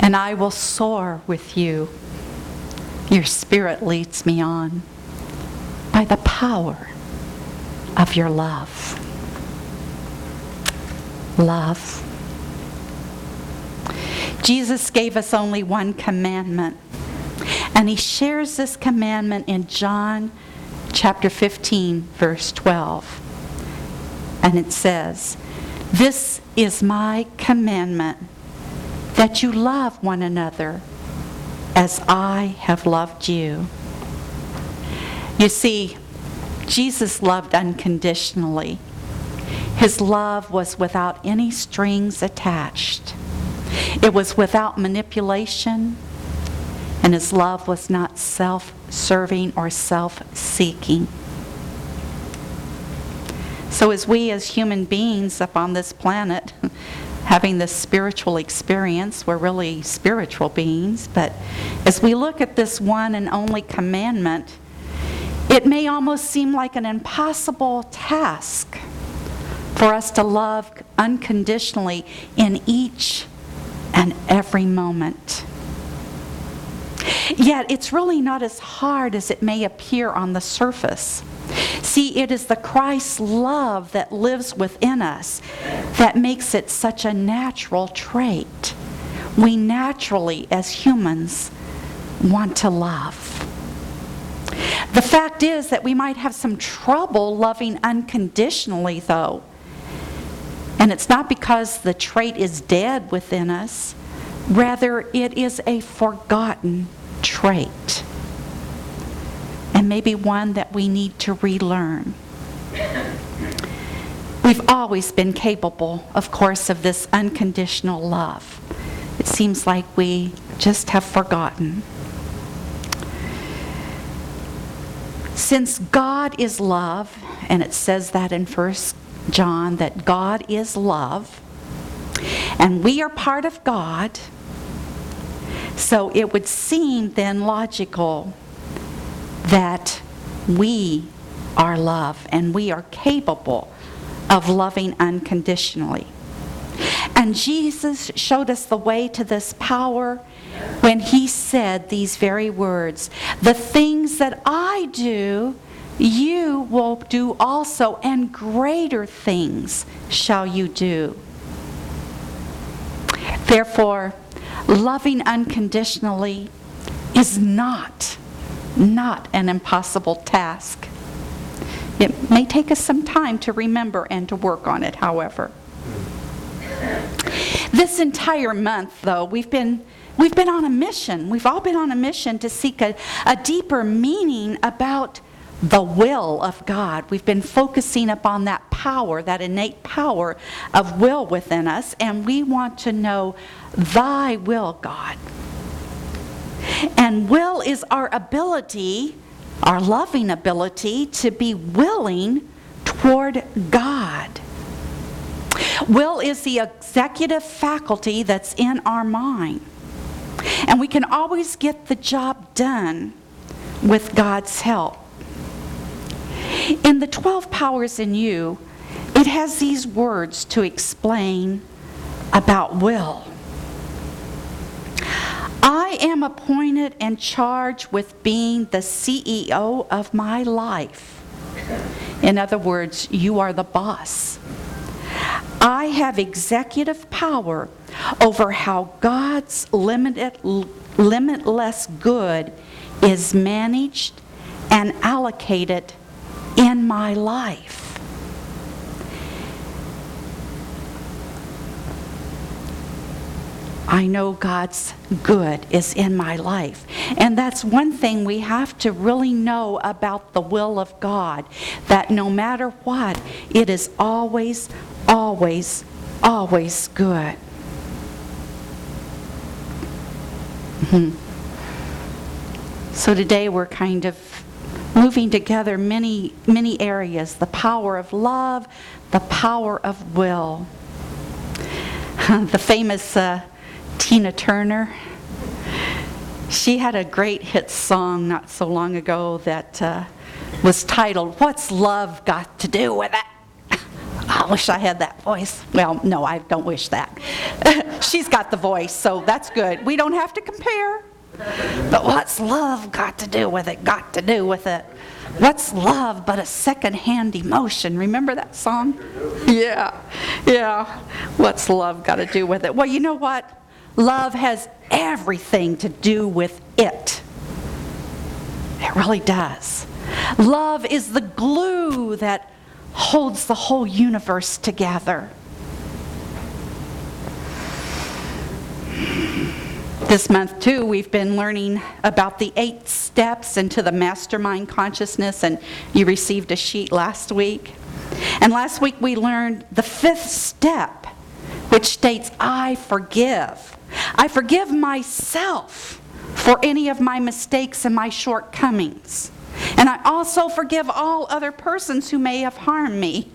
and I will soar with you. Your Spirit leads me on by the power of your love. Love. Jesus gave us only one commandment, and he shares this commandment in John chapter 15, verse 12. And it says, "This is my commandment, that you love one another as I have loved you." You see, Jesus loved unconditionally. His love was without any strings attached. It was without manipulation, and his love was not self-serving or self-seeking. So as we as human beings up on this planet, having this spiritual experience, we're really spiritual beings, but as we look at this one and only commandment, it may almost seem like an impossible task for us to love unconditionally in each and every moment. Yet it's really not as hard as it may appear on the surface. See, it is the Christ's love that lives within us that makes it such a natural trait. We naturally, as humans, want to love. The fact is that we might have some trouble loving unconditionally, though. And it's not because the trait is dead within us. Rather, it is a forgotten trait. And maybe one that we need to relearn. We've always been capable, of course, of this unconditional love. It seems like we just have forgotten. Since God is love, and it says that in 1 John, that God is love, and we are part of God, so it would seem then logical that we are love and we are capable of loving unconditionally. And Jesus showed us the way to this power when he said these very words, "The things that I do, you will do also, and greater things shall you do." Therefore, loving unconditionally is not an impossible task. It may take us some time to remember and to work on it, however. This entire month, though, we've been on a mission. We've all been on a mission to seek a deeper meaning about the will of God. We've been focusing upon that power, that innate power of will within us, and we want to know thy will, God. And will is our ability, our loving ability, to be willing toward God. Will is the executive faculty that's in our mind. And we can always get the job done with God's help. In the 12 powers in you, it has these words to explain about will. I am appointed and charged with being the CEO of my life. In other words, you are the boss. I have executive power over how God's limitless good is managed and allocated in my life. I know God's good is in my life. And that's one thing we have to really know about the will of God, that no matter what, it is always, always, always good. So today we're kind of moving together many, many areas. The power of love, the power of will. The famous Tina Turner, she had a great hit song not so long ago that was titled, "What's Love Got to Do with It?" I wish I had that voice. Well, no, I don't wish that. She's got the voice, so that's good. We don't have to compare. But what's love got to do with it? Got to do with it. What's love but a second-hand emotion? Remember that song? Yeah. What's love got to do with it? Well, you know what? Love has everything to do with it. It really does. Love is the glue that holds the whole universe together. This month, too, we've been learning about the 8 steps into the mastermind consciousness, and you received a sheet last week. And last week we learned the 5th step, which states, I forgive. I forgive myself for any of my mistakes and my shortcomings. And I also forgive all other persons who may have harmed me.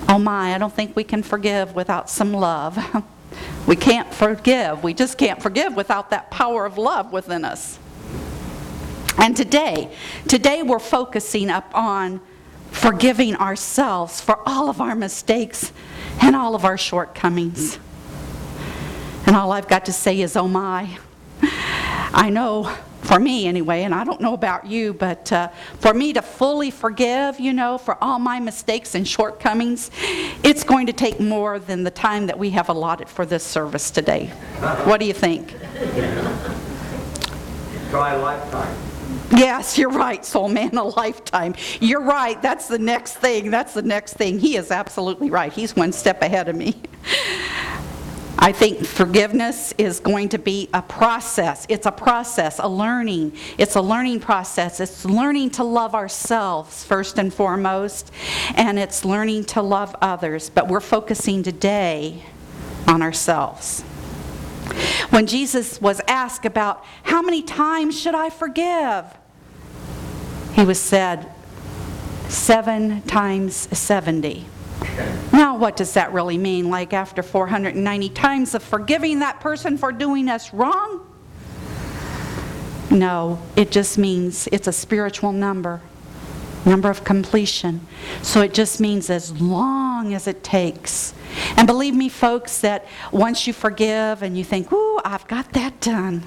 Oh my, I don't think we can forgive without some love. We can't forgive. We just can't forgive without that power of love within us. And today we're focusing up on forgiving ourselves for all of our mistakes and all of our shortcomings. And all I've got to say is, oh my. I know, for me anyway, and I don't know about you, but for me to fully forgive, for all my mistakes and shortcomings, it's going to take more than the time that we have allotted for this service today. What do you think? Try a lifetime. Yes, you're right, soul man, a lifetime. You're right, that's the next thing. He is absolutely right. He's one step ahead of me. I think forgiveness is going to be a process. It's a process, a learning. It's a learning process. It's learning to love ourselves first and foremost, and it's learning to love others. But we're focusing today on ourselves. When Jesus was asked about how many times should I forgive, he was said 7 times 70. Now, what does that really mean? Like after 490 times of forgiving that person for doing us wrong? No, it just means it's a spiritual number of completion. So it just means as long as it takes. And believe me, folks, that once you forgive and you think, ooh, I've got that done.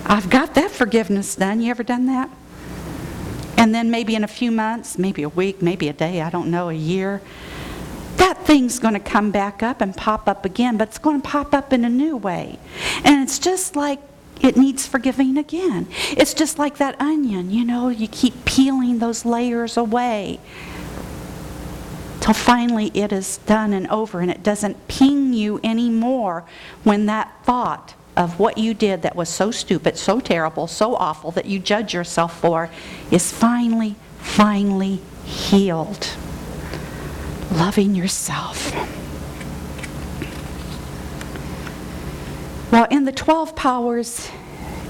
I've got that forgiveness done. You ever done that? And then maybe in a few months, maybe a week, maybe a day, I don't know, a year, that thing's going to come back up and pop up again, but it's going to pop up in a new way. And it's just like it needs forgiving again. It's just like that onion, you keep peeling those layers away till finally it is done and over, and it doesn't ping you anymore when that thought of what you did that was so stupid, so terrible, so awful that you judge yourself for is finally healed. Loving yourself. Well, in the 12 powers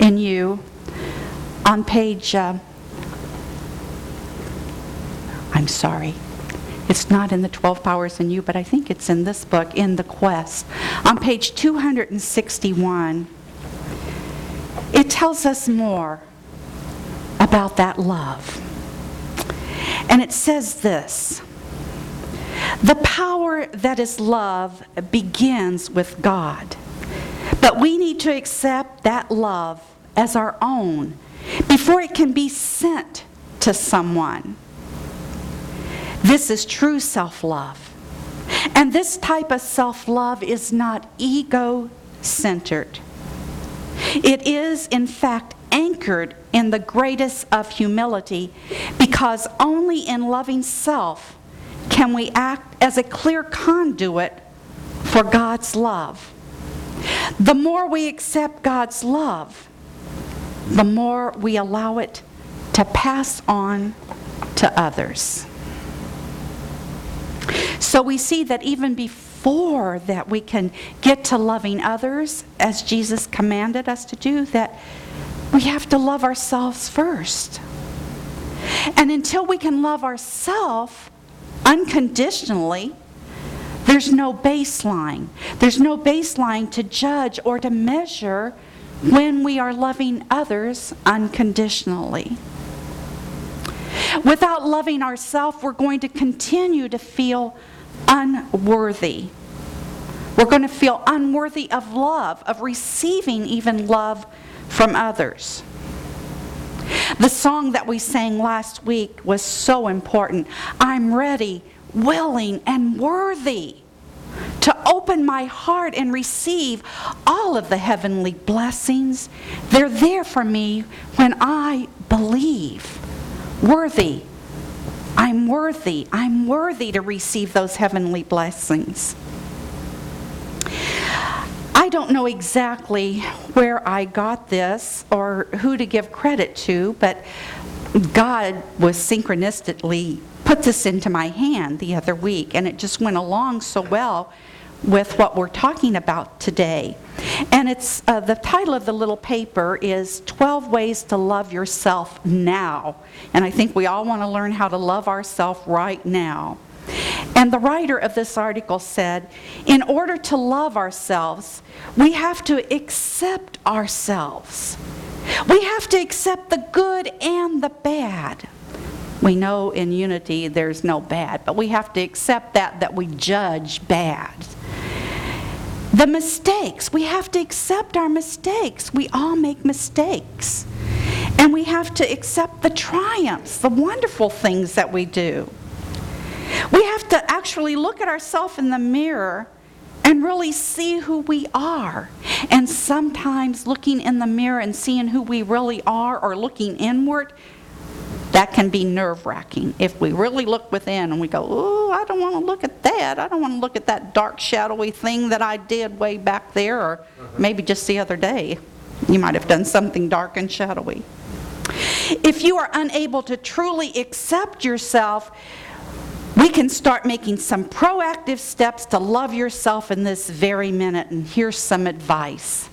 in you, on page, it's not in the 12 powers in you, but I think it's in this book, in the Quest. On page 261, it tells us more about that love. And it says this: the power that is love begins with God. But we need to accept that love as our own before it can be sent to someone. This is true self-love. And this type of self-love is not ego-centered. It is, in fact, anchored in the greatest of humility, because only in loving self can we act as a clear conduit for God's love. The more we accept God's love, the more we allow it to pass on to others. So we see that even before that we can get to loving others, as Jesus commanded us to do, that we have to love ourselves first. And until we can love ourselves unconditionally, there's no baseline. There's no baseline to judge or to measure when we are loving others unconditionally. Without loving ourselves, we're going to continue to feel unworthy. We're going to feel unworthy of love, of receiving even love from others. The song that we sang last week was so important. I'm ready, willing, and worthy to open my heart and receive all of the heavenly blessings. They're there for me when I believe. Worthy. I'm worthy. I'm worthy to receive those heavenly blessings. I don't know exactly where I got this or who to give credit to, but God was synchronistically put this into my hand the other week, and it just went along so well with what we're talking about today. And it's the title of the little paper is 12 Ways to Love Yourself Now. And I think we all want to learn how to love ourselves right now. And the writer of this article said, in order to love ourselves, we have to accept ourselves. We have to accept the good and the bad. We know in unity there's no bad, but we have to accept that we judge bad. The mistakes, we have to accept our mistakes. We all make mistakes. And we have to accept the triumphs, the wonderful things that we do. We have to actually look at ourselves in the mirror and really see who we are. And sometimes looking in the mirror and seeing who we really are, or looking inward, that can be nerve-wracking. If we really look within and we go, oh, I don't want to look at that. I don't want to look at that dark, shadowy thing that I did way back there, or maybe just the other day. You might have done something dark and shadowy. If you are unable to truly accept yourself, we can start making some proactive steps to love yourself in this very minute. And here's some advice.